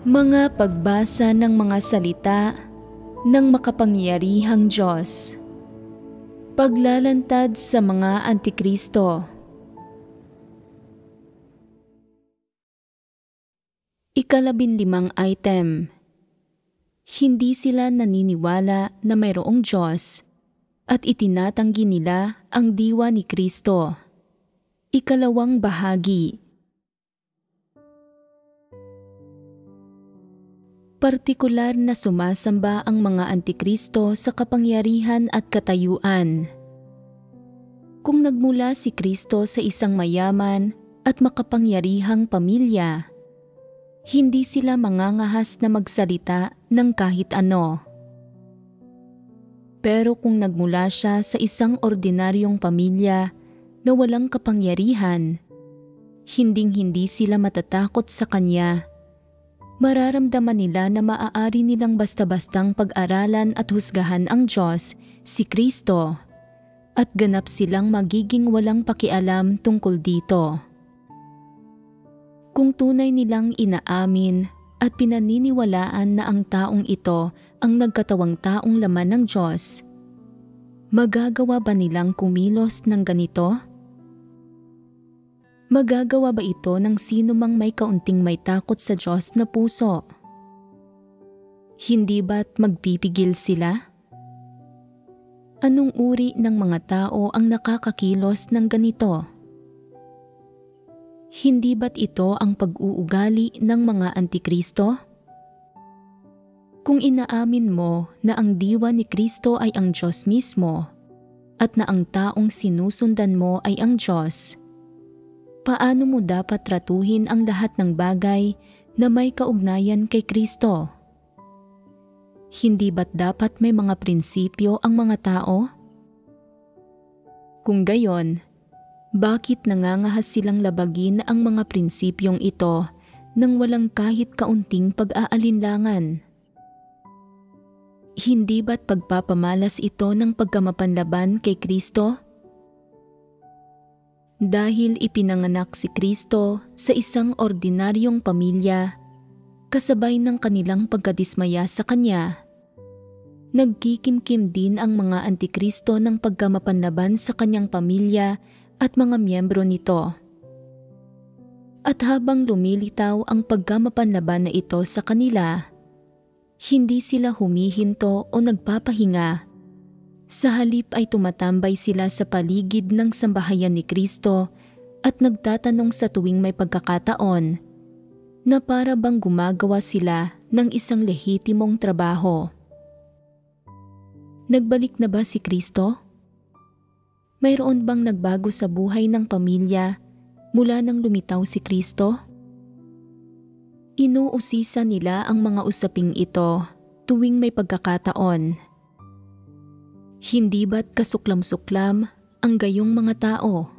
Mga pagbasa ng mga salita ng makapangyarihang Diyos. Paglalantad sa mga Antikristo. Ika-15 item. Hindi sila naniniwala na mayroong Diyos at itinatanggi nila ang diwa ni Kristo. Ika-2 bahagi. Partikular na sumasamba ang mga Antikristo sa kapangyarihan at katayuan. Kung nagmula si Kristo sa isang mayaman at makapangyarihang pamilya, hindi sila mangangahas na magsalita ng kahit ano. Pero kung nagmula siya sa isang ordinaryong pamilya na walang kapangyarihan, hinding-hindi sila matatakot sa kanya. Mararamdaman nila na maaari nilang basta-bastang pag-aralan at husgahan ang Diyos, si Kristo, at ganap silang magiging walang pakialam tungkol dito. Kung tunay nilang inaamin at pinaniniwalaan na ang taong ito ang nagkatawang taong laman ng Diyos, magagawa ba nilang kumilos ng ganito? Magagawa ba ito ng sino mang may kaunting may takot sa Diyos na puso? Hindi ba't magpipigil sila? Anong uri ng mga tao ang nakakakilos ng ganito? Hindi ba't ito ang pag-uugali ng mga Antikristo? Kung inaamin mo na ang diwa ni Kristo ay ang Diyos mismo at na ang taong sinusundan mo ay ang Diyos, paano mo dapat tratuhin ang lahat ng bagay na may kaugnayan kay Kristo? Hindi ba't dapat may mga prinsipyo ang mga tao? Kung gayon, bakit nangangahas silang labagin ang mga prinsipyong ito nang walang kahit kaunting pag-aalinlangan? Hindi ba't pagpapamalas ito ng pagkamapanlaban kay Kristo? Dahil ipinanganak si Kristo sa isang ordinaryong pamilya, kasabay ng kanilang pagkadismaya sa Kanya, nagkikimkim din ang mga Antikristo ng pagkamapanlaban sa kanyang pamilya at mga miyembro nito. At habang lumilitaw ang pagkamapanlaban na ito sa kanila, hindi sila humihinto o nagpapahinga. Sa halip ay tumatambay sila sa paligid ng sambahayan ni Kristo at nagtatanong sa tuwing may pagkakataon na para bang gumagawa sila ng isang lehitimong trabaho. Nagbalik na ba si Kristo? Mayroon bang nagbago sa buhay ng pamilya mula nang lumitaw si Kristo? Inuusisa nila ang mga usaping ito tuwing may pagkakataon. Hindi ba't kasuklam-suklam ang gayong mga tao?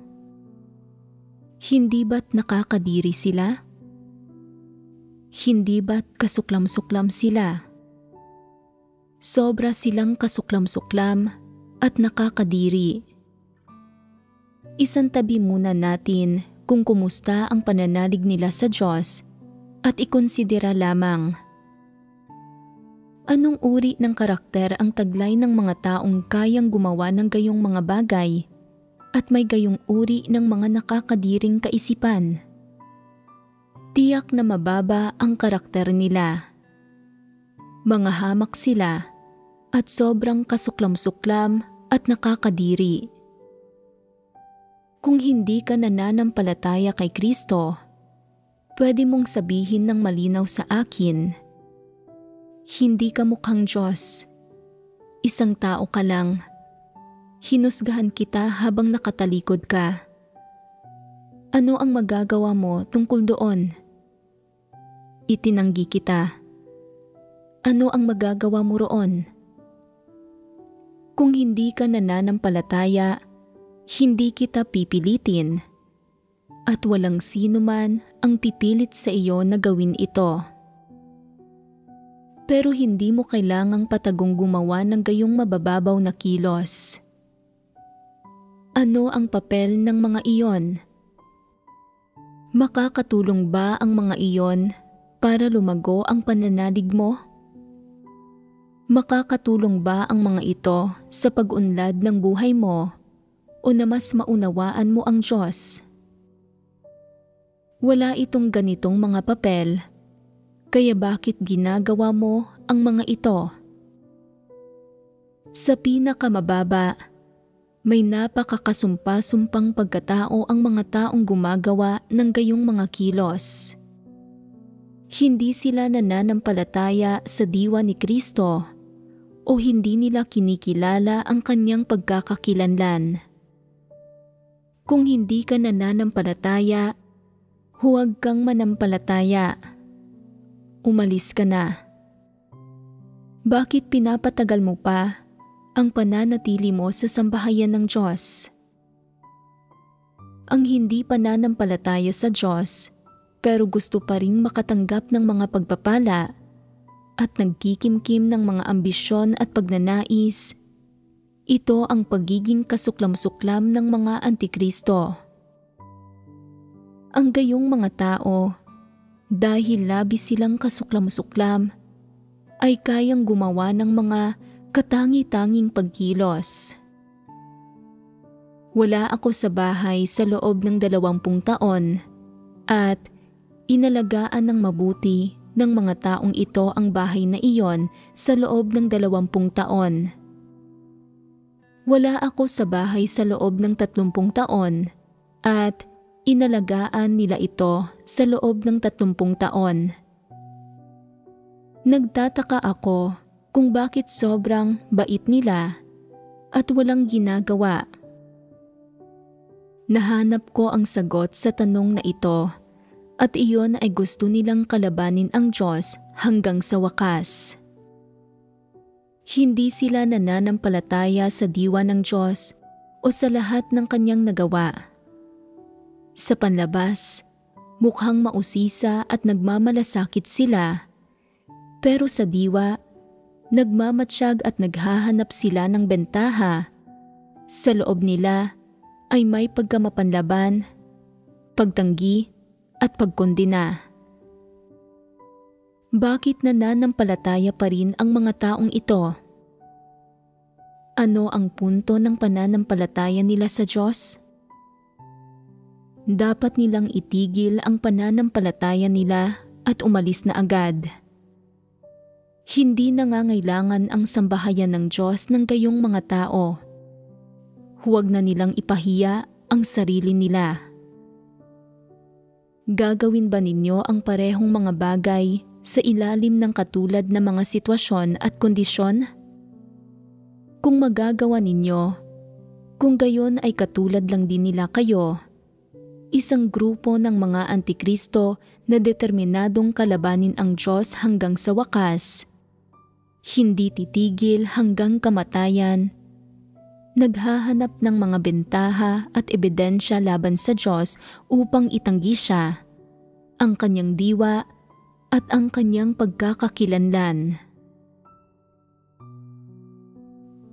Hindi ba't nakakadiri sila? Hindi ba't kasuklam-suklam sila? Sobra silang kasuklam-suklam at nakakadiri. Isantabi muna natin kung kumusta ang pananalig nila sa Diyos at ikonsidera lamang. Anong uri ng karakter ang taglay ng mga taong kayang gumawa ng gayong mga bagay at may gayong uri ng mga nakakadiring kaisipan? Tiyak na mababa ang karakter nila. Mga hamak sila at sobrang kasuklam-suklam at nakakadiri. Kung hindi ka nananampalataya kay Kristo, pwede mong sabihin ng malinaw sa akin, hindi ka mukhang Diyos. Isang tao ka lang. Hinusgahan kita habang nakatalikod ka. Ano ang magagawa mo tungkol doon? Itinanggi kita. Ano ang magagawa mo roon? Kung hindi ka nananampalataya, hindi kita pipilitin. At walang sino man ang pipilit sa iyo na gawin ito. Pero hindi mo kailangang patagong gumawa ng gayong mabababaw na kilos. Ano ang papel ng mga iyon? Makakatulong ba ang mga iyon para lumago ang pananalig mo? Makakatulong ba ang mga ito sa pag-unlad ng buhay mo o na mas maunawaan mo ang Diyos? Wala itong ganitong mga papel, kaya bakit ginagawa mo ang mga ito? Sa pinakamababa, may napakakasumpa-sumpang pagkatao ang mga taong gumagawa ng gayong mga kilos. Hindi sila nananampalataya sa diwa ni Kristo o hindi nila kinikilala ang kanyang pagkakakilanlan. Kung hindi ka nananampalataya, huwag kang manampalataya. Umalis ka na. Bakit pinapatagal mo pa ang pananatili mo sa sambahayan ng Diyos? Ang hindi pananampalataya sa Diyos pero gusto pa ring makatanggap ng mga pagpapala at nagkikimkim ng mga ambisyon at pagnanais, ito ang pagiging kasuklam-suklam ng mga antikristo. Ang gayong mga tao, dahil labis silang kasuklam-suklam, ay kayang gumawa ng mga katangi-tanging pagkilos. Wala ako sa bahay sa loob ng 20 taon at inalagaan ng mabuti ng mga taong ito ang bahay na iyon sa loob ng 20 taon. Wala ako sa bahay sa loob ng 30 taon at inalagaan nila ito sa loob ng 30 taon. Nagtataka ako kung bakit sobrang bait nila at walang ginagawa. Nahanap ko ang sagot sa tanong na ito at iyon ay gusto nilang kalabanin ang Diyos hanggang sa wakas. Hindi sila nananampalataya sa diwa ng Diyos o sa lahat ng kanyang nagawa. Sa panlabas, mukhang mausisa at nagmamalasakit sila, pero sa diwa, nagmamatsyag at naghahanap sila ng bentaha. Sa loob nila ay may pagkamapanlaban, pagtanggi at pagkondena. Bakit nananampalataya pa rin ang mga taong ito? Ano ang punto ng pananampalataya nila sa Diyos? Dapat nilang itigil ang pananampalataya nila at umalis na agad. Hindi nangangailangan ang sambahayan ng Diyos ng gayong mga tao. Huwag na nilang ipahiya ang sarili nila. Gagawin ba ninyo ang parehong mga bagay sa ilalim ng katulad na mga sitwasyon at kondisyon? Kung magagawa ninyo, kung gayon ay katulad lang din nila kayo, isang grupo ng mga antikristo na determinadong kalabanin ang Diyos hanggang sa wakas, hindi titigil hanggang kamatayan, naghahanap ng mga bentaha at ebidensya laban sa Diyos upang itanggi siya, ang kanyang diwa at ang kanyang pagkakakilanlan.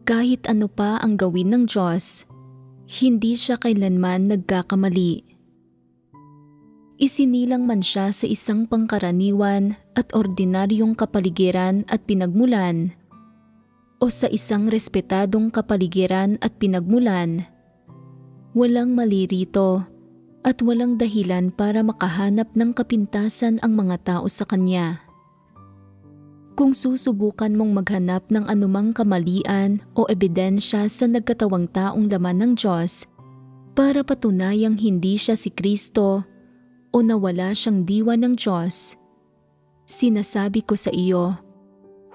Kahit ano pa ang gawin ng Diyos, hindi siya kailanman nagkakamali. Isinilang man siya sa isang pangkaraniwan at ordinaryong kapaligiran at pinagmulan, o sa isang respetadong kapaligiran at pinagmulan, walang mali rito at walang dahilan para makahanap ng kapintasan ang mga tao sa kanya. Kung susubukan mong maghanap ng anumang kamalian o ebidensya sa nagkatawang taong laman ng Diyos para patunayang hindi siya si Kristo o nawala siyang diwa ng Diyos, sinasabi ko sa iyo,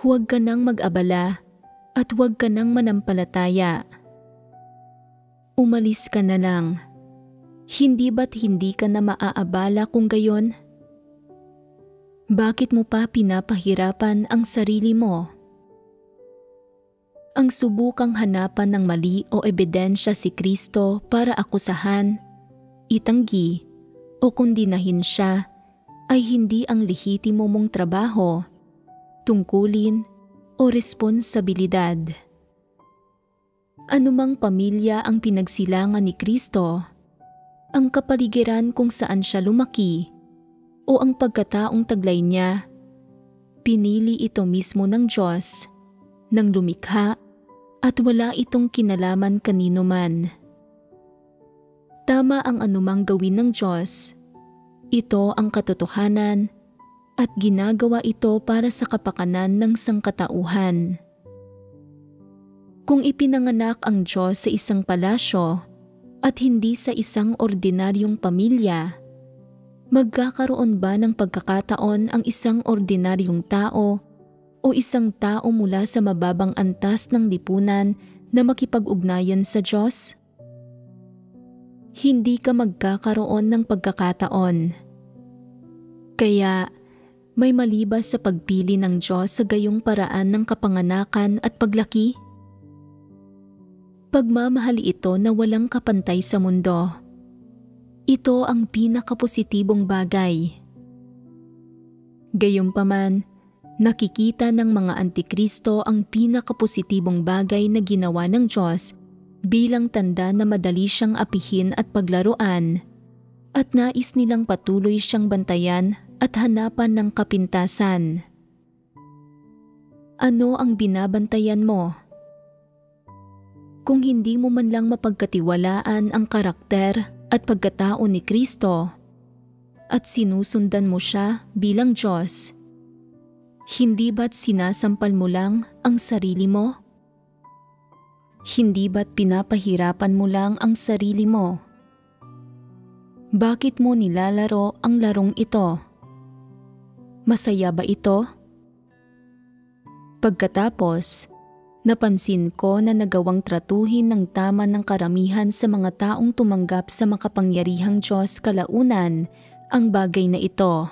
huwag ka nang mag-abala at huwag ka nang manampalataya. Umalis ka na lang. Hindi ba't hindi ka na maaabala kung gayon? Bakit mo pa pinapahirapan ang sarili mo? Ang subukang hanapan ng mali o ebidensya si Kristo para akusahan, itanggi, o kundinahin siya ay hindi ang lehitimo mong trabaho, tungkulin, o responsibilidad. Anumang pamilya ang pinagsilangan ni Kristo, ang kapaligiran kung saan siya lumaki, o ang pagkataong taglay niya. Pinili ito mismo ng Diyos, ng lumikha, at wala itong kinalaman kanino man. Tama ang anumang gawin ng Diyos. Ito ang katotohanan at ginagawa ito para sa kapakanan ng sangkatauhan. Kung ipinanganak ang Diyos sa isang palasyo at hindi sa isang ordinaryong pamilya, magkakaroon ba ng pagkakataon ang isang ordinaryong tao o isang tao mula sa mababang antas ng lipunan na makipag-ugnayan sa Diyos? Hindi ka magkakaroon ng pagkakataon. Kaya may mali ba sa pagpili ng Diyos sa gayong paraan ng kapanganakan at paglaki? Pagmamahali ito na walang kapantay sa mundo. Ito ang pinakapositibong bagay. Gayunpaman, nakikita ng mga antikristo ang pinakapositibong bagay na ginawa ng Diyos bilang tanda na madali siyang apihin at paglaruan, at nais nilang patuloy siyang bantayan at hanapan ng kapintasan. Ano ang binabantayan mo? Kung hindi mo man lang mapagkatiwalaan ang karakter at pagkatao ni Kristo at sinusundan mo siya bilang Diyos, hindi ba't sinasampal mo lang ang sarili mo? Hindi ba't pinapahirapan mo lang ang sarili mo? Bakit mo nilalaro ang larong ito? Masaya ba ito? Pagkatapos, napansin ko na nagawang tratuhin ng tama ng karamihan sa mga taong tumanggap sa makapangyarihang Diyos kalaunan ang bagay na ito.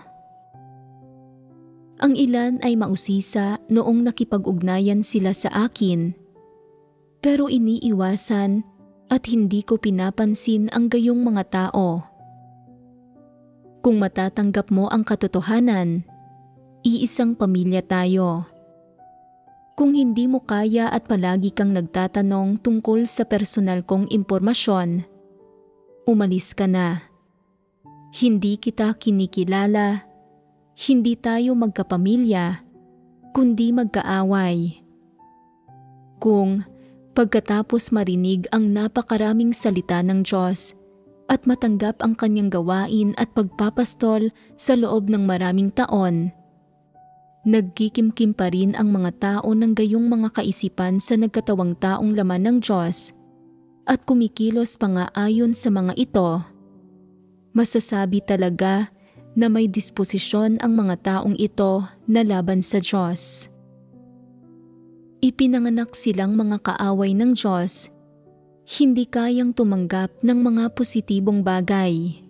Ang ilan ay mausisa noong nakipag-ugnayan sila sa akin, pero iniiwasan at hindi ko pinapansin ang gayong mga tao. Kung matatanggap mo ang katotohanan, iisang pamilya tayo. Kung hindi mo kaya at palagi kang nagtatanong tungkol sa personal kong impormasyon, umalis ka na. Hindi kita kinikilala, hindi tayo magkapamilya, kundi magkaaway. Kung pagkatapos marinig ang napakaraming salita ng Diyos at matanggap ang kanyang gawain at pagpapastol sa loob ng maraming taon, nagkikimkim pa rin ang mga tao ng gayong mga kaisipan sa nagkatawang taong laman ng Diyos at kumikilos pa nga ayon sa mga ito, masasabi talaga na may disposisyon ang mga taong ito na laban sa Diyos. Ipinanganak silang mga kaaway ng Diyos, hindi kayang tumanggap ng mga positibong bagay.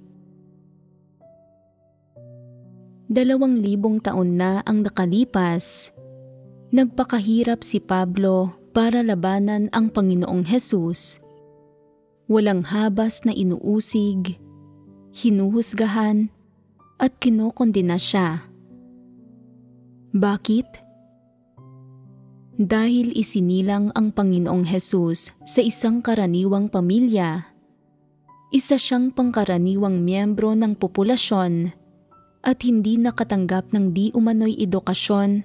2,000 taon na ang nakalipas, nagpakahirap si Pablo para labanan ang Panginoong Hesus. Walang habas na inuusig, hinuhusgahan, at kinokondena siya. Bakit? Dahil isinilang ang Panginoong Hesus sa isang karaniwang pamilya, isa siyang pangkaraniwang miyembro ng populasyon at hindi nakatanggap ng di umano'y edukasyon,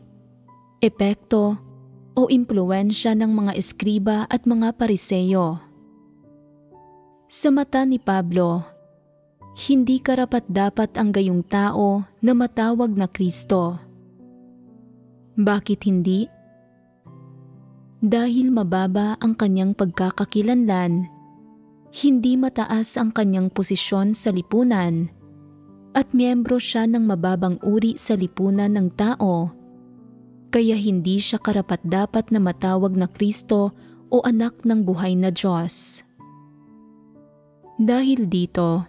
epekto o impluwensya ng mga eskriba at mga pariseyo. Sa mata ni Pablo, hindi karapat-dapat ang gayong tao na matawag na Kristo. Bakit hindi? Dahil mababa ang kanyang pagkakakilanlan, hindi mataas ang kanyang posisyon sa lipunan, at miyembro siya ng mababang uri sa lipunan ng tao, kaya hindi siya karapat-dapat na matawag na Kristo o anak ng buhay na Diyos. Dahil dito,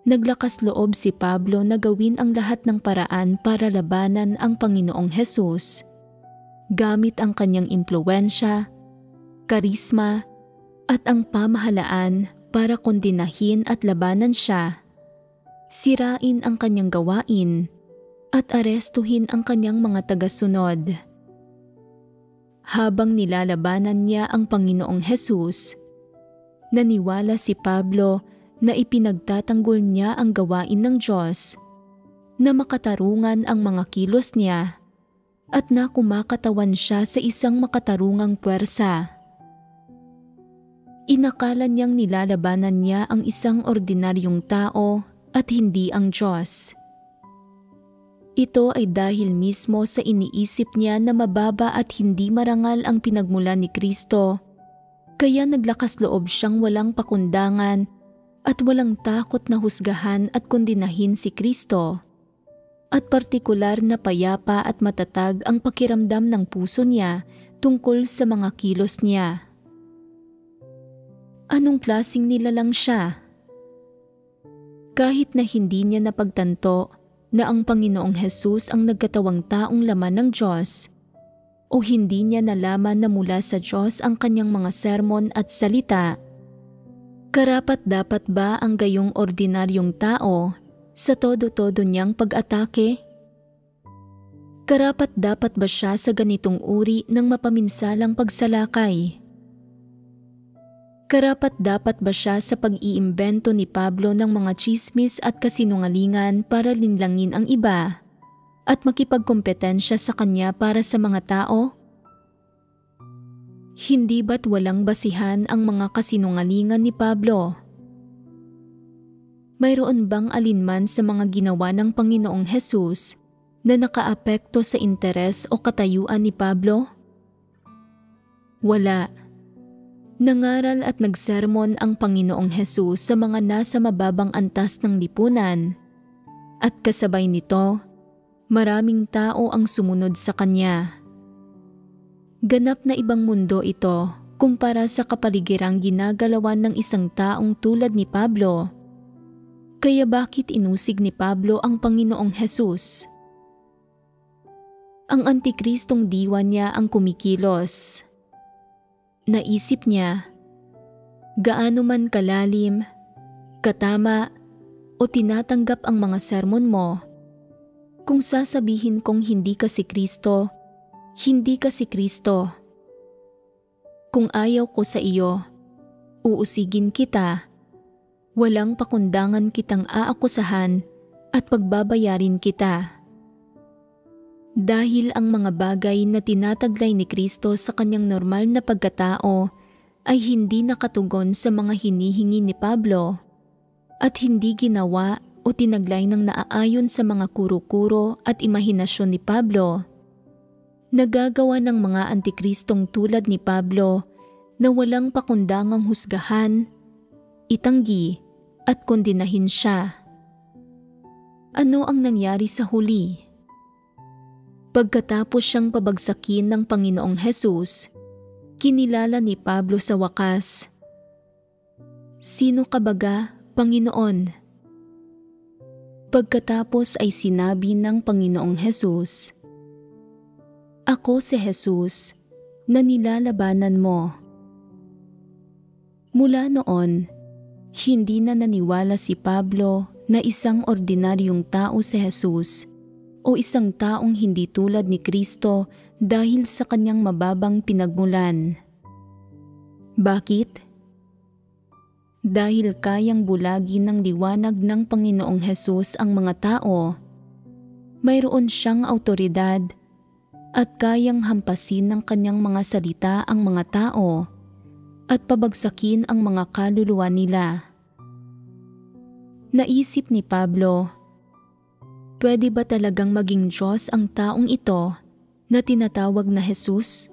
naglakas loob si Pablo na gawin ang lahat ng paraan para labanan ang Panginoong Hesus, gamit ang kanyang impluwensya, karisma, at ang pamahalaan para kondenahin at labanan siya, sirain ang kanyang gawain, at arestuhin ang kanyang mga tagasunod. Habang nilalabanan niya ang Panginoong Hesus, naniwala si Pablo na ipinagtatanggol niya ang gawain ng Diyos na makatarungan ang mga kilos niya at na kumakatawan siya sa isang makatarungang puwersa. Inakala niyang nilalabanan niya ang isang ordinaryong tao at hindi ang Diyos. Ito ay dahil mismo sa iniisip niya na mababa at hindi marangal ang pinagmulan ni Kristo, kaya naglakas loob siyang walang pakundangan at walang takot na husgahan at kondinahin si Kristo. At partikular na payapa at matatag ang pakiramdam ng puso niya tungkol sa mga kilos niya. Anong klaseng nilalang siya? Kahit na hindi niya napagtanto na ang Panginoong Hesus ang nagkatawang taong laman ng Diyos, o hindi niya nalaman na mula sa Diyos ang kanyang mga sermon at salita, karapat-dapat ba ang gayong ordinaryong tao sa todo-todo niyang pag-atake? Karapat-dapat ba siya sa ganitong uri ng mapaminsalang pagsalakay? Karapat-dapat ba siya sa pag-iimbento ni Pablo ng mga tsismis at kasinungalingan para linlangin ang iba at makipagkompetensya sa kanya para sa mga tao? Hindi ba't walang basihan ang mga kasinungalingan ni Pablo? Mayroon bang alinman sa mga ginawa ng Panginoong Hesus na nakaapekto sa interes o katayuan ni Pablo? Wala. Nangaral at nagsermon ang Panginoong Hesus sa mga nasa mababang antas ng lipunan, at kasabay nito, maraming tao ang sumunod sa kanya. Ganap na ibang mundo ito kumpara sa kapaligirang ginagalawan ng isang taong tulad ni Pablo. Kaya bakit inusig ni Pablo ang Panginoong Hesus? Ang Antikristong diwa niya ang kumikilos. Naisip niya, gaano man kalalim, katama o tinatanggap ang mga sermon mo, kung sasabihin kong hindi ka si Kristo, hindi ka si Kristo. Kung ayaw ko sa iyo, uusigin kita, walang pakundangan kitang aakusahan at pagbabayarin kita. Dahil ang mga bagay na tinataglay ni Kristo sa kanyang normal na pagkatao ay hindi nakatugon sa mga hinihingi ni Pablo at hindi ginawa o tinaglay ng naaayon sa mga kuro-kuro at imahinasyon ni Pablo, nagagawa ng mga antikristong tulad ni Pablo na walang pakundangang husgahan, itanggi at kondinahin siya. Ano ang nangyari sa huli? Pagkatapos siyang pabagsakin ng Panginoong Hesus, kinilala ni Pablo sa wakas, "Sino ka baga, Panginoon?" Pagkatapos ay sinabi ng Panginoong Hesus, "Ako si Hesus na nilalabanan mo." Mula noon, hindi na naniwala si Pablo na isang ordinaryong tao si Hesus o isang taong hindi tulad ni Kristo dahil sa kanyang mababang pinagmulan. Bakit? Dahil kayang bulagin ng liwanag ng Panginoong Hesus ang mga tao, mayroon siyang awtoridad at kayang hampasin ng kanyang mga salita ang mga tao at pabagsakin ang mga kaluluwa nila. Naisip ni Pablo, pwede ba talagang maging Diyos ang taong ito na tinatawag na Hesus?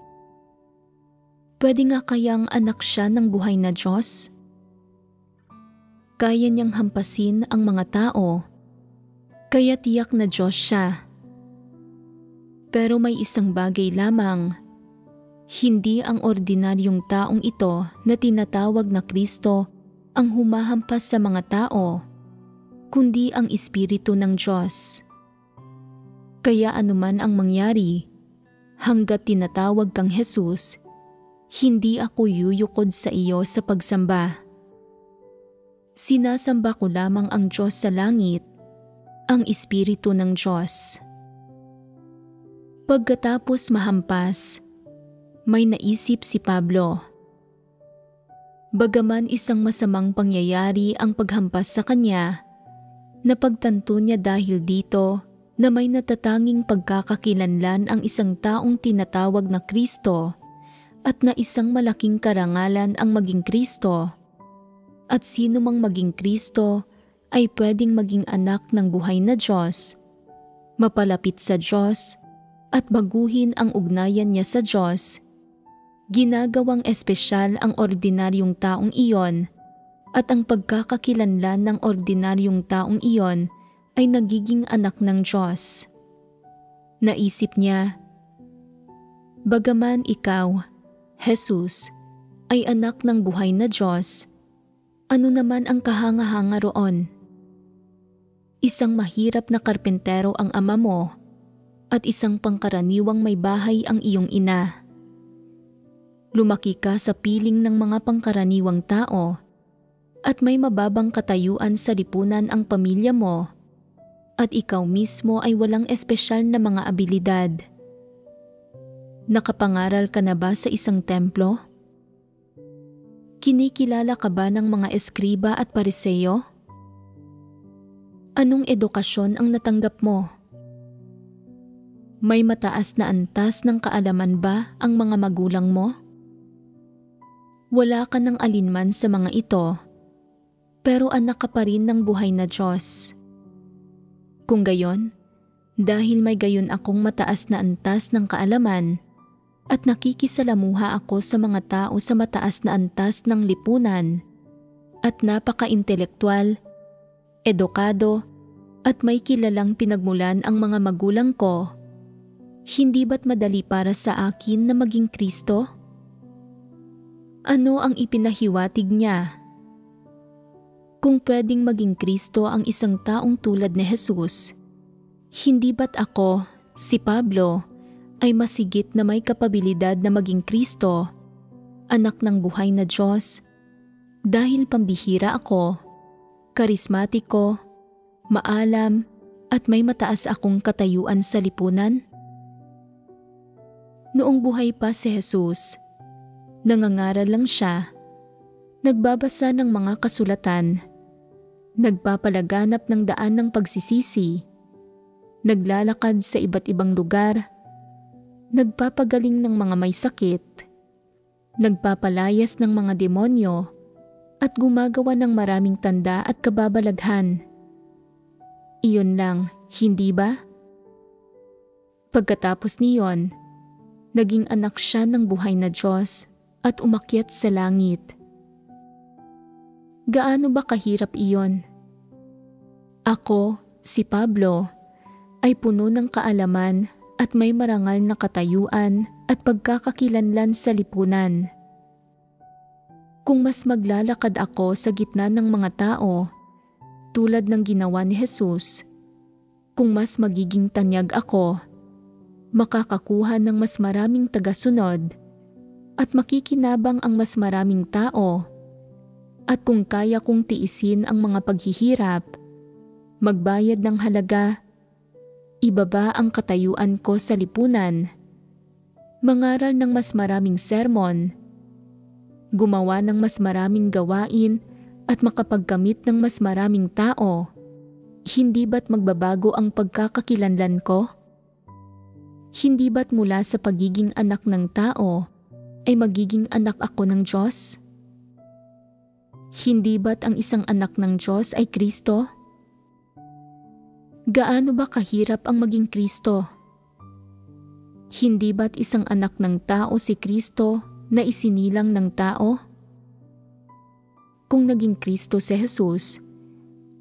Pwede nga kayang anak siya ng buhay na Diyos? Kaya niyang hampasin ang mga tao, kaya tiyak na Diyos siya. Pero may isang bagay lamang, hindi ang ordinaryong taong ito na tinatawag na Kristo ang humahampas sa mga tao, kundi ang Espiritu ng Diyos. Kaya anuman ang mangyari, hanggat tinatawag kang Hesus, hindi ako yuyukod sa iyo sa pagsamba. Sinasamba ko lamang ang Diyos sa langit, ang Espiritu ng Diyos. Pagkatapos mahampas, may naisip si Pablo. Bagaman isang masamang pangyayari ang paghampas sa kanya, Napagtanto niya dahil dito na may natatanging pagkakakilanlan ang isang taong tinatawag na Kristo at na isang malaking karangalan ang maging Kristo. At sino mang maging Kristo ay pwedeng maging anak ng buhay na Diyos, mapalapit sa Diyos at baguhin ang ugnayan niya sa Diyos. Ginagawang espesyal ang ordinaryong taong iyon at ang pagkakakilanlan ng ordinaryong taong iyon ay nagiging anak ng Diyos. Naisip niya, bagaman ikaw, Jesus, ay anak ng buhay na Diyos, ano naman ang kahanga-hanga roon? Isang mahirap na karpentero ang ama mo at isang pangkaraniwang may bahay ang iyong ina. Lumaki ka sa piling ng mga pangkaraniwang tao at may mababang katayuan sa lipunan ang pamilya mo at ikaw mismo ay walang espesyal na mga abilidad. Nakapangaral ka na ba sa isang templo? Kinikilala ka ba ng mga eskriba at pariseyo? Anong edukasyon ang natanggap mo? May mataas na antas ng kaalaman ba ang mga magulang mo? Wala ka ng alinman sa mga ito, pero anak ka pa rin ng buhay na Diyos. Kung gayon, dahil may gayon akong mataas na antas ng kaalaman at nakikisalamuha ako sa mga tao sa mataas na antas ng lipunan at napaka-intelektual, edukado at may kilalang pinagmulan ang mga magulang ko, hindi ba't madali para sa akin na maging Kristo? Ano ang ipinahiwatig niya? Kung pwedeng maging Kristo ang isang taong tulad ni Jesus, hindi ba't ako, si Pablo, ay masigit na may kapabilidad na maging Kristo, anak ng buhay na Diyos, dahil pambihira ako, karismatiko, maalam, at may mataas akong katayuan sa lipunan? Noong buhay pa si Jesus, nangangaral lang siya, nagbabasa ng mga kasulatan, nagpapalaganap ng daan ng pagsisisi, naglalakad sa iba't ibang lugar, nagpapagaling ng mga may sakit, nagpapalayas ng mga demonyo, at gumagawa ng maraming tanda at kababalaghan. Iyon lang, hindi ba? Pagkatapos niyon, naging anak siya ng buhay na Diyos at umakyat sa langit. Gaano ba kahirap iyon? Ako, si Pablo, ay puno ng kaalaman at may marangal na katayuan at pagkakakilanlan sa lipunan. Kung mas maglalakad ako sa gitna ng mga tao, tulad ng ginawa ni Jesus, kung mas magiging tanyag ako, makakakuha ng mas maraming tagasunod at makikinabang ang mas maraming tao, at kung kaya kong tiisin ang mga paghihirap, magbayad ng halaga, ibaba ang katayuan ko sa lipunan, mangaral ng mas maraming sermon, gumawa ng mas maraming gawain at makapagkamit ng mas maraming tao, hindi ba't magbabago ang pagkakakilanlan ko? Hindi ba't mula sa pagiging anak ng tao ay magiging anak ako ng Diyos? Hindi ba't ang isang anak ng Diyos ay Kristo? Gaano ba kahirap ang maging Kristo? Hindi ba't isang anak ng tao si Kristo na isinilang ng tao? Kung naging Kristo si Jesus,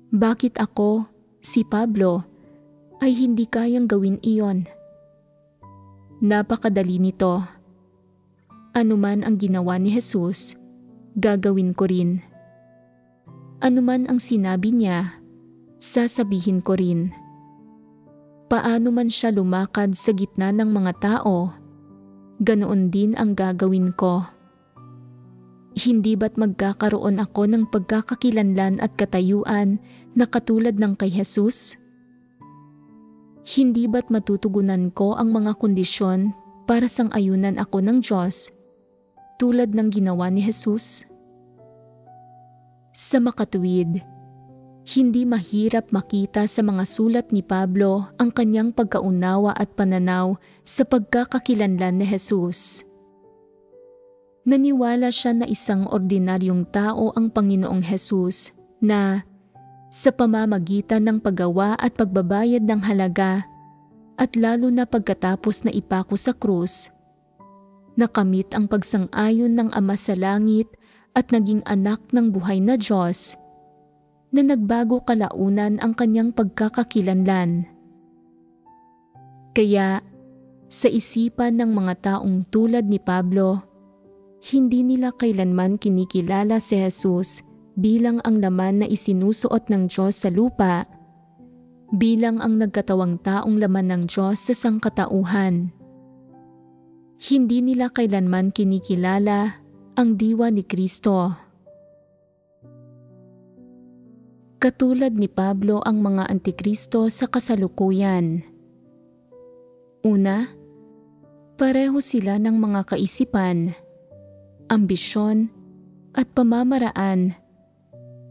bakit ako, si Pablo, ay hindi kayang gawin iyon? Napakadali nito. Anuman ang ginawa ni Jesus, gagawin ko rin. Anuman ang sinabi niya, sasabihin ko rin. Paano man siya lumakad sa gitna ng mga tao, ganoon din ang gagawin ko. Hindi ba't magkakaroon ako ng pagkakakilanlan at katayuan na katulad ng kay Jesus? Hindi ba't matutugunan ko ang mga kondisyon para sang-ayunan ako ng Diyos tulad ng ginawa ni Jesus? Sa makatuwid, Hindi mahirap makita sa mga sulat ni Pablo ang kanyang pagkaunawa at pananaw sa pagkakakilanlan ni Jesus. Naniwala siya na isang ordinaryong tao ang Panginoong Jesus na sa pamamagitan ng paggawa at pagbabayad ng halaga at lalo na pagkatapos na ipako sa krus, nakamit ang pagsang-ayon ng Ama sa langit at naging anak ng buhay na Diyos na nagbago kalaunan ang kanyang pagkakakilanlan. Kaya, sa isipan ng mga taong tulad ni Pablo, hindi nila kailanman kinikilala si Jesus bilang ang laman na isinusuot ng Diyos sa lupa, bilang ang nagkatawang taong laman ng Diyos sa sangkatauhan. Hindi nila kailanman kinikilala ang diwa ni Kristo. Katulad ni Pablo ang mga antikristo sa kasalukuyan. Una, pareho sila ng mga kaisipan, ambisyon at pamamaraan,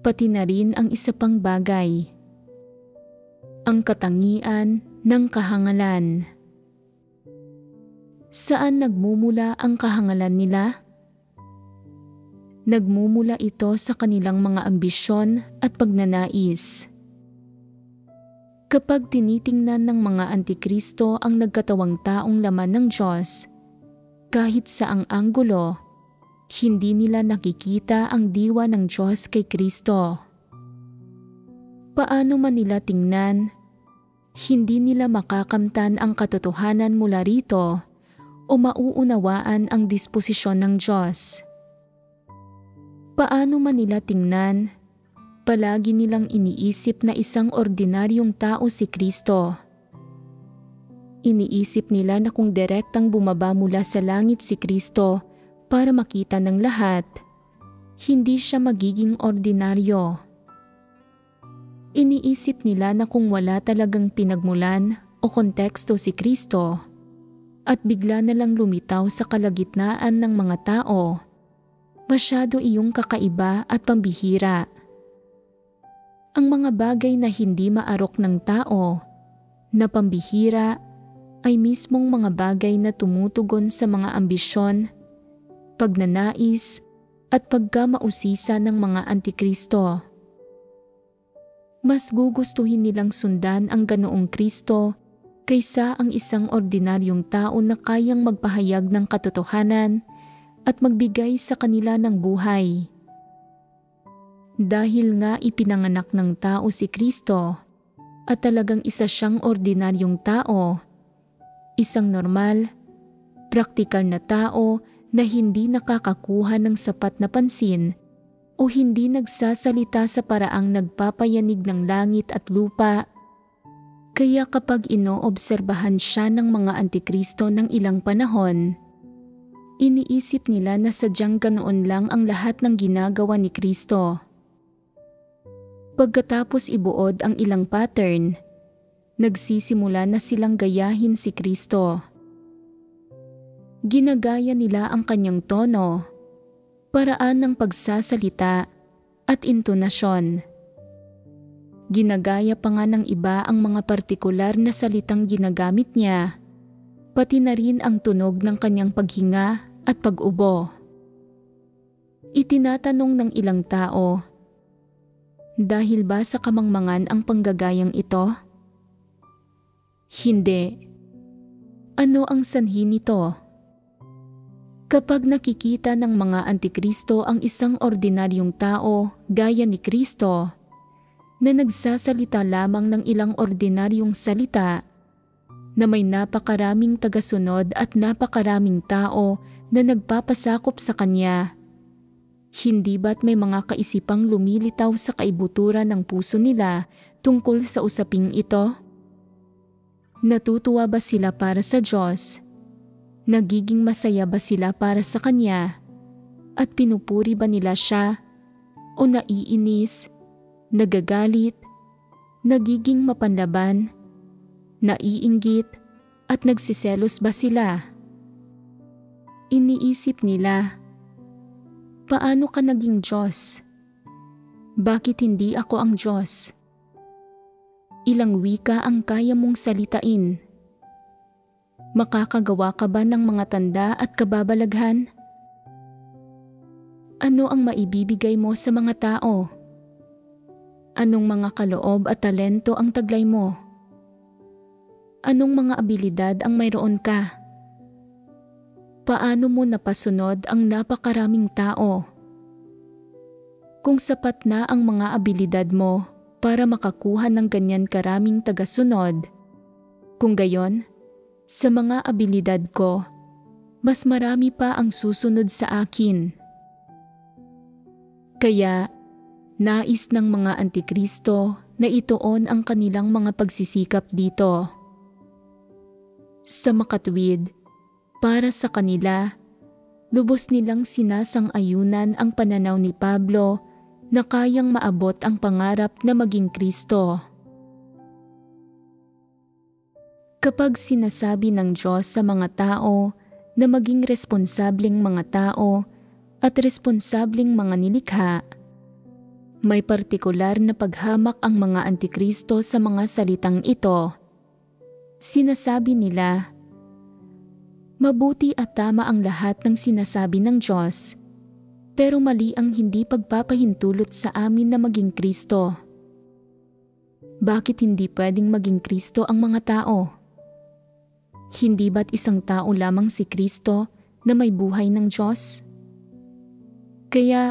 pati na rin ang isa pang bagay, ang katangian ng kahangalan. Saan nagmumula ang kahangalan nila? Nagmumula ito sa kanilang mga ambisyon at pagnanais. Kapag tinitingnan ng mga antikristo ang nagkatawang taong laman ng Diyos, kahit saang anggulo, hindi nila nakikita ang diwa ng Diyos kay Kristo. Paano man nila tingnan, hindi nila makakamtan ang katotohanan mula rito o mauunawaan ang disposisyon ng Diyos. Paano man nila tingnan, palagi nilang iniisip na isang ordinaryong tao si Kristo. Iniisip nila na kung direktang bumaba mula sa langit si Kristo para makita ng lahat, hindi siya magiging ordinaryo. Iniisip nila na kung wala talagang pinagmulan o konteksto si Kristo at bigla na lang lumitaw sa kalagitnaan ng mga tao, masyado iyong kakaiba at pambihira. Ang mga bagay na hindi maarok ng tao, na pambihira, ay mismong mga bagay na tumutugon sa mga ambisyon, pagnanais, at pagkamausisa ng mga antikristo. Mas gugustuhin nilang sundan ang Ganoong Kristo kaysa ang isang ordinaryong tao na kayang magpahayag ng katotohanan at magbigay sa kanila ng buhay. Dahil nga ipinanganak ng tao si Kristo at talagang isa siyang ordinaryong tao, isang normal, praktikal na tao na hindi nakakakuha ng sapat na pansin o hindi nagsasalita sa paraang nagpapayanig ng langit at lupa. Kaya kapag inoobserbahan siya ng mga antikristo ng ilang panahon, iniisip nila na sadyang ganoon lang ang lahat ng ginagawa ni Kristo. Pagkatapos ibuod ang ilang pattern, nagsisimula na silang gayahin si Kristo. Ginagaya nila ang kanyang tono, paraan ng pagsasalita at intonasyon. Ginagaya pa nga ng iba ang mga partikular na salitang ginagamit niya, pati na rin ang tunog ng kanyang paghinga at pag-ubo. Itinatanong ng ilang tao, dahil ba sa kamangmangan ang panggagayang ito? Hindi. Ano ang sanhi nito? Kapag nakikita ng mga antikristo ang isang ordinaryong tao gaya ni Kristo, na nagsasalita lamang ng ilang ordinaryong salita, na may napakaraming tagasunod at napakaraming tao na nagpapasakop sa kanya, hindi ba't may mga kaisipang lumilitaw sa kaibuturan ng puso nila tungkol sa usaping ito? Natutuwa ba sila para sa Diyos? Nagiging masaya ba sila para sa Kanya? At pinupuri ba nila siya? O naiinis, nagagalit, nagiging mapanlaban, naiinggit, at nagsiselos ba sila? Iniisip nila, paano ka naging Diyos? Bakit hindi ako ang Diyos? Ilang wika ang kaya mong salitain? Makakagawa ka ba ng mga tanda at kababalaghan? Ano ang maibibigay mo sa mga tao? Anong mga kaloob at talento ang taglay mo? Anong mga abilidad ang mayroon ka? Paano mo napasunod ang napakaraming tao? Kung sapat na ang mga abilidad mo para makakuha ng ganyan karaming tagasunod, kung gayon, sa mga abilidad ko, mas marami pa ang susunod sa akin. Kaya, nais ng mga antikristo na ituon ang kanilang mga pagsisikap dito. Sa makatwid, para sa kanila, lubos nilang sinasang-ayunan ang pananaw ni Pablo na kayang maabot ang pangarap na maging Kristo. Kapag sinasabi ng Diyos sa mga tao na maging responsableng mga tao at responsableng mga nilikha, may partikular na paghamak ang mga antikristo sa mga salitang ito. Sinasabi nila, mabuti at tama ang lahat ng sinasabi ng Diyos, pero mali ang hindi pagpapahintulot sa amin na maging Kristo. Bakit hindi pwedeng maging Kristo ang mga tao? Hindi ba't isang tao lamang si Kristo na may buhay ng Diyos? Kaya,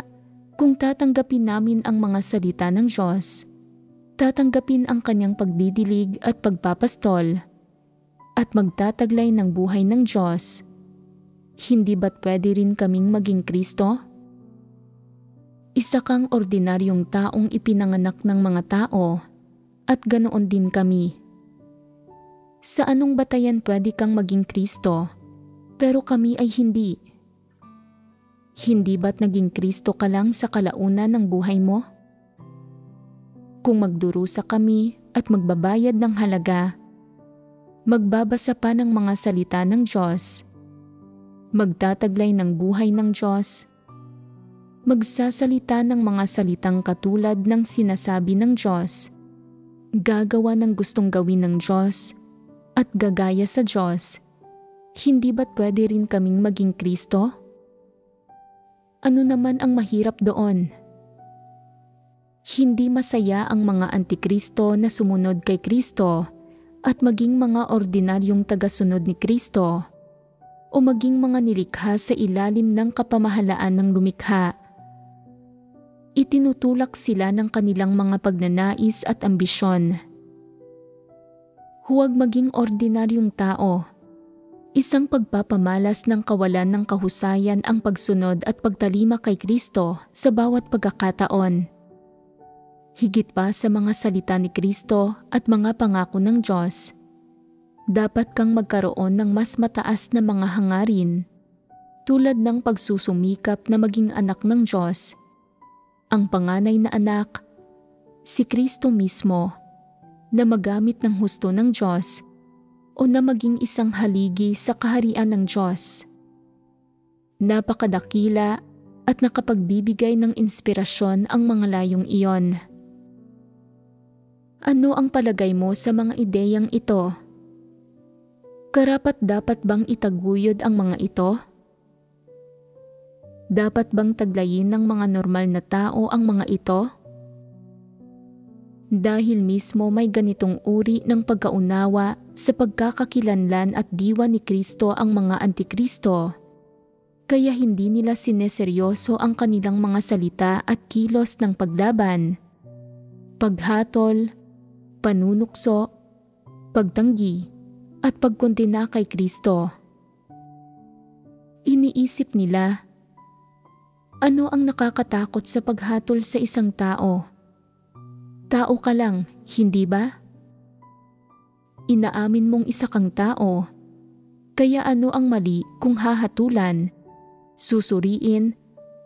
kung tatanggapin namin ang mga salita ng Diyos, tatanggapin ang kanyang pagdidilig at pagpapastol, at magtataglay ng buhay ng Diyos, hindi ba't pwede rin kaming maging Kristo? Isa kang ordinaryong taong ipinanganak ng mga tao, at ganoon din kami. Sa anong batayan pwede kang maging Kristo, pero kami ay hindi? Hindi ba't naging Kristo ka lang sa kalaunan ng buhay mo? Kung magdurusa kami at magbabayad ng halaga, magbabasa pa ng mga salita ng Diyos, magtataglay ng buhay ng Diyos, magsasalita ng mga salitang katulad ng sinasabi ng Diyos, gagawa ng gustong gawin ng Diyos, at gagaya sa Diyos, hindi ba't pwede rin kaming maging Kristo? Ano naman ang mahirap doon? Hindi masaya ang mga antikristo na sumunod kay Kristo at maging mga ordinaryong tagasunod ni Kristo o maging mga nilikha sa ilalim ng kapamahalaan ng lumikha. Itinutulak sila ng kanilang mga pagnanais at ambisyon. Huwag maging ordinaryong tao. Isang pagpapamalas ng kawalan ng kahusayan ang pagsunod at pagtalima kay Kristo sa bawat pagkakataon. Higit pa sa mga salita ni Kristo at mga pangako ng Diyos, dapat kang magkaroon ng mas mataas na mga hangarin, tulad ng pagsusumikap na maging anak ng Diyos, ang panganay na anak, si Kristo mismo, na magamit ng husto ng Diyos o na maging isang haligi sa kaharian ng Diyos. Napakadakila at nakapagbibigay ng inspirasyon ang mga layong iyon. Ano ang palagay mo sa mga ideyang ito? Karapat-dapat bang itaguyod ang mga ito? Dapat bang taglayin ng mga normal na tao ang mga ito? Dahil mismo may ganitong uri ng pagkaunawa sa pagkakakilanlan at diwa ni Kristo ang mga antikristo, kaya hindi nila sineseryoso ang kanilang mga salita at kilos ng paglaban, paghatol, panunukso, pagtanggi, at pagkondena kay Kristo. Iniisip nila, ano ang nakakatakot sa paghatol sa isang tao? Tao ka lang, hindi ba? Inaamin mong isa kang tao, kaya ano ang mali kung hahatulan, susuriin,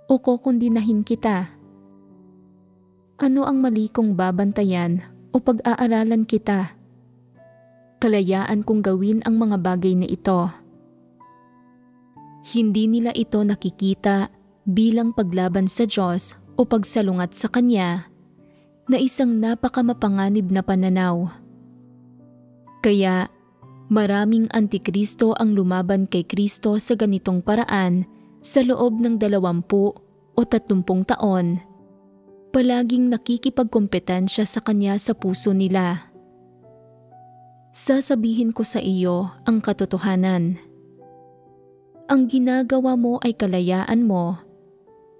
o kokondinahin kita? Ano ang mali kung babantayan o pag-aaralan kita? Kalayaan kong gawin ang mga bagay na ito. Hindi nila ito nakikita bilang paglaban sa Diyos o pagsalungat sa Kanya, na isang napakamapanganib na pananaw. Kaya maraming antikristo ang lumaban kay Kristo sa ganitong paraan sa loob ng 20 o 30 taon. Palaging nakikipagkompetensya sa kanya sa puso nila. Sasabihin ko sa iyo ang katotohanan. Ang ginagawa mo ay kalayaan mo,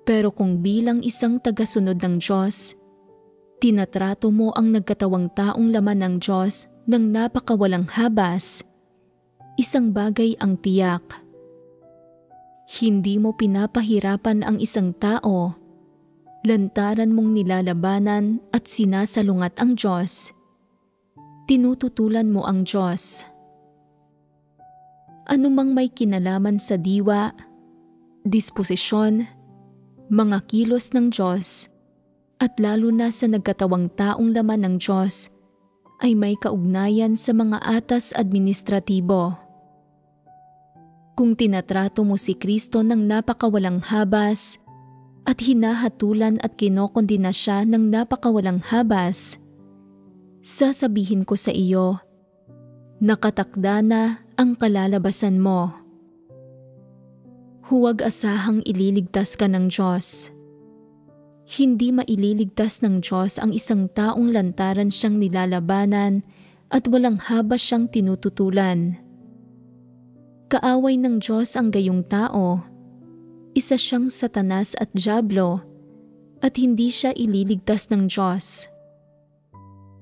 pero kung bilang isang tagasunod ng Diyos, tinatrato mo ang nagkatawang taong laman ng Diyos ng napakawalang habas, isang bagay ang tiyak. Hindi mo pinapahirapan ang isang tao, lantaran mong nilalabanan at sinasalungat ang Diyos. Tinututulan mo ang Diyos. Anumang may kinalaman sa diwa, disposisyon, mga kilos ng Diyos, at lalo na sa nagkatawang taong laman ng Diyos, ay may kaugnayan sa mga atas administratibo. Kung tinatrato mo si Kristo ng napakawalang habas at hinahatulan at kinokondina siya ng napakawalang habas, sasabihin ko sa iyo, nakatakda na ang kalalabasan mo. Huwag asahang ililigtas ka ng Diyos. Hindi maililigtas ng Diyos ang isang taong lantaran siyang nilalabanan at walang habas siyang tinututulan. Kaaway ng Diyos ang gayong tao. Isa siyang Satanas at Diablo at hindi siya ililigtas ng Diyos.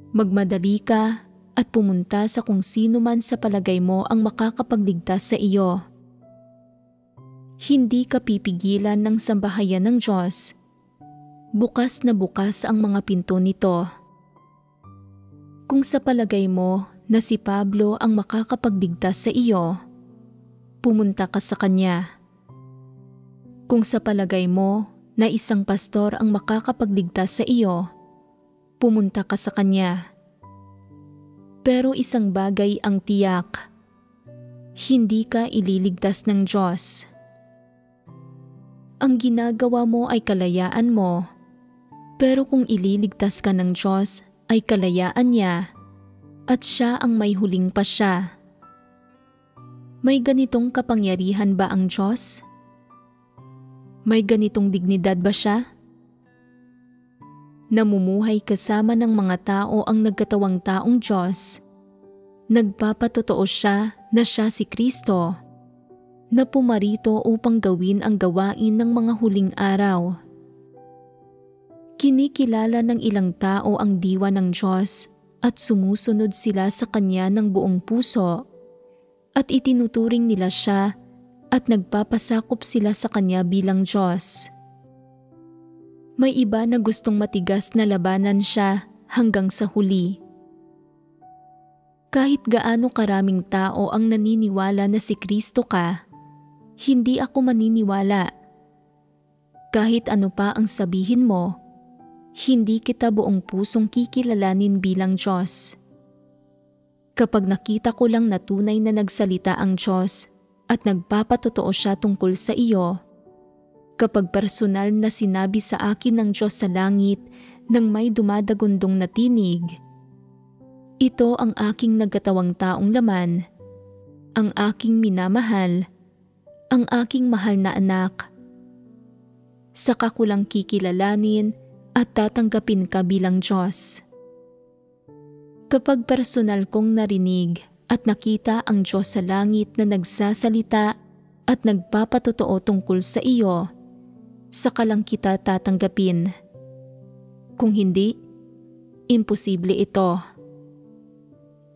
Magmadali ka at pumunta sa kung sino man sa palagay mo ang makakapagligtas sa iyo. Hindi ka pipigilan ng sambahayan ng Diyos. Bukas na bukas ang mga pinto nito. Kung sa palagay mo na si Pablo ang makakapagligtas sa iyo, pumunta ka sa kanya. Kung sa palagay mo na isang pastor ang makakapagligtas sa iyo, pumunta ka sa kanya. Pero isang bagay ang tiyak, hindi ka ililigtas ng Diyos. Ang ginagawa mo ay kalayaan mo, pero kung ililigtas ka ng Diyos ay kalayaan niya at siya ang may huling pasya. May ganitong kapangyarihan ba ang Diyos? May ganitong dignidad ba siya? Namumuhay kasama ng mga tao ang nagkatawang taong Diyos. Nagpapatotoo siya na siya si Kristo, na pumarito upang gawin ang gawain ng mga huling araw. Kinikilala ng ilang tao ang diwa ng Diyos at sumusunod sila sa Kanya ng buong puso at itinuturing nila siya at nagpapasakop sila sa Kanya bilang Diyos. May iba na gustong matigas na labanan siya hanggang sa huli. Kahit gaano karaming tao ang naniniwala na si Kristo ka, hindi ako maniniwala. Kahit ano pa ang sabihin mo, hindi kita buong pusong kikilalanin bilang Diyos. Kapag nakita ko lang na tunay na nagsalita ang Diyos at nagpapatotoo siya tungkol sa iyo, kapag personal na sinabi sa akin ng Diyos sa langit nang may dumadagundong na tinig, ito ang aking nagkatawang taong laman, ang aking minamahal, ang aking mahal na anak. Saka ko lang kikilalanin at tatanggapin ka bilang Diyos. Kapag personal kong narinig at nakita ang Diyos sa langit na nagsasalita at nagpapatotoo tungkol sa iyo, saka lang kita tatanggapin. Kung hindi, imposible ito.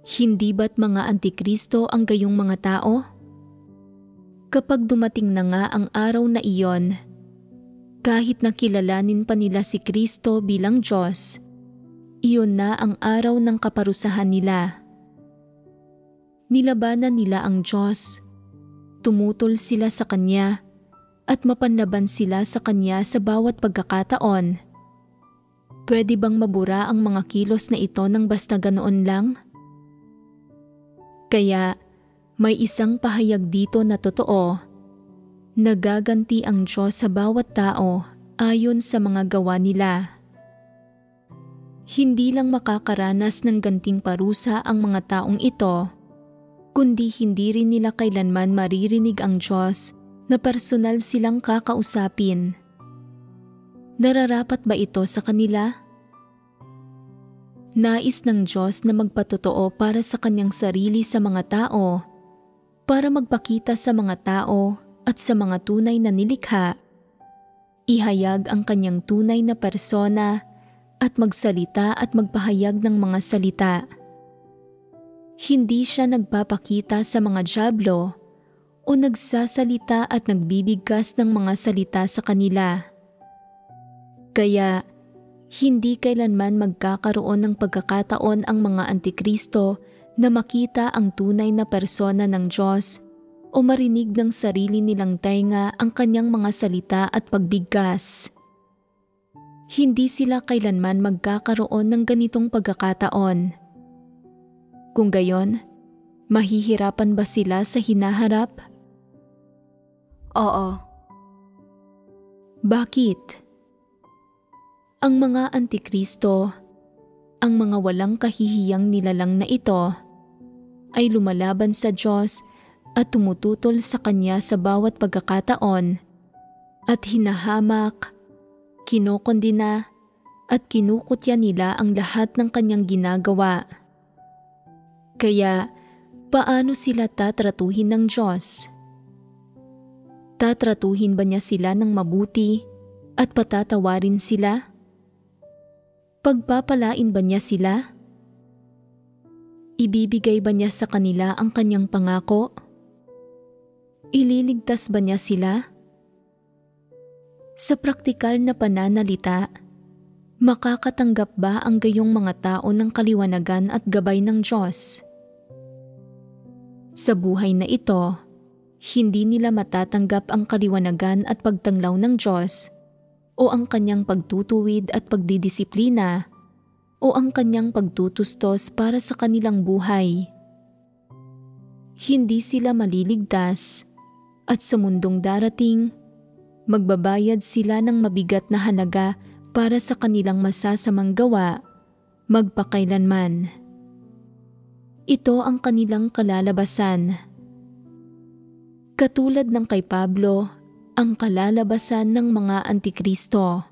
Hindi ba't mga antikristo ang gayong mga tao? Kapag dumating na nga ang araw na iyon, kahit nakilalanin pa nila si Kristo bilang Diyos, iyon na ang araw ng kaparusahan nila. Nilabanan nila ang Diyos, tumutol sila sa Kanya, at mapanlaban sila sa Kanya sa bawat pagkakataon. Pwede bang mabura ang mga kilos na ito ng basta ganoon lang? Kaya may isang pahayag dito na totoo. Nagaganti ang Diyos sa bawat tao ayon sa mga gawa nila. Hindi lang makakaranas ng ganting parusa ang mga taong ito, kundi hindi rin nila kailanman maririnig ang Diyos na personal silang kakausapin. Nararapat ba ito sa kanila? Nais ng Diyos na magpatotoo para sa kanyang sarili sa mga tao, para magpakita sa mga tao at sa mga tunay na nilikha. Ihayag ang kanyang tunay na persona at magsalita at magpahayag ng mga salita. Hindi siya nagpapakita sa mga dyablo o nagsasalita at nagbibigkas ng mga salita sa kanila. Kaya, hindi kailanman magkakaroon ng pagkakataon ang mga antikristo na makita ang tunay na persona ng Diyos o marinig ng sarili nilang tenga ang kanyang mga salita at pagbigkas. Hindi sila kailanman magkakaroon ng ganitong pagkakataon. Kung gayon, mahihirapan ba sila sa hinaharap? Oo. Bakit? Ang mga antikristo, ang mga walang kahihiyang nilalang na ito, ay lumalaban sa Diyos at tumututol sa Kanya sa bawat pagkakataon at hinahamak, kinokondina at kinukutya nila ang lahat ng Kanyang ginagawa. Kaya, paano sila tatratuhin ng Diyos? Tatratuhin ba niya sila ng mabuti at patatawarin sila? Pagpapalain ba niya sila? Ibibigay ba niya sa kanila ang kanyang pangako? Ililigtas ba niya sila? Sa praktikal na pananalita, makakatanggap ba ang gayong mga tao ng kaliwanagan at gabay ng Diyos? Sa buhay na ito, hindi nila matatanggap ang kaliwanagan at pagtanglaw ng Diyos o ang kanyang pagtutuwid at pagdidisiplina o ang kanyang pagtutustos para sa kanilang buhay. Hindi sila maliligtas at sa mundong darating, magbabayad sila ng mabigat na halaga para sa kanilang masasamang gawa, magpakailanman. Ito ang kanilang kalalabasan. Katulad ng kay Pablo, ang kalalabasan ng mga antikristo.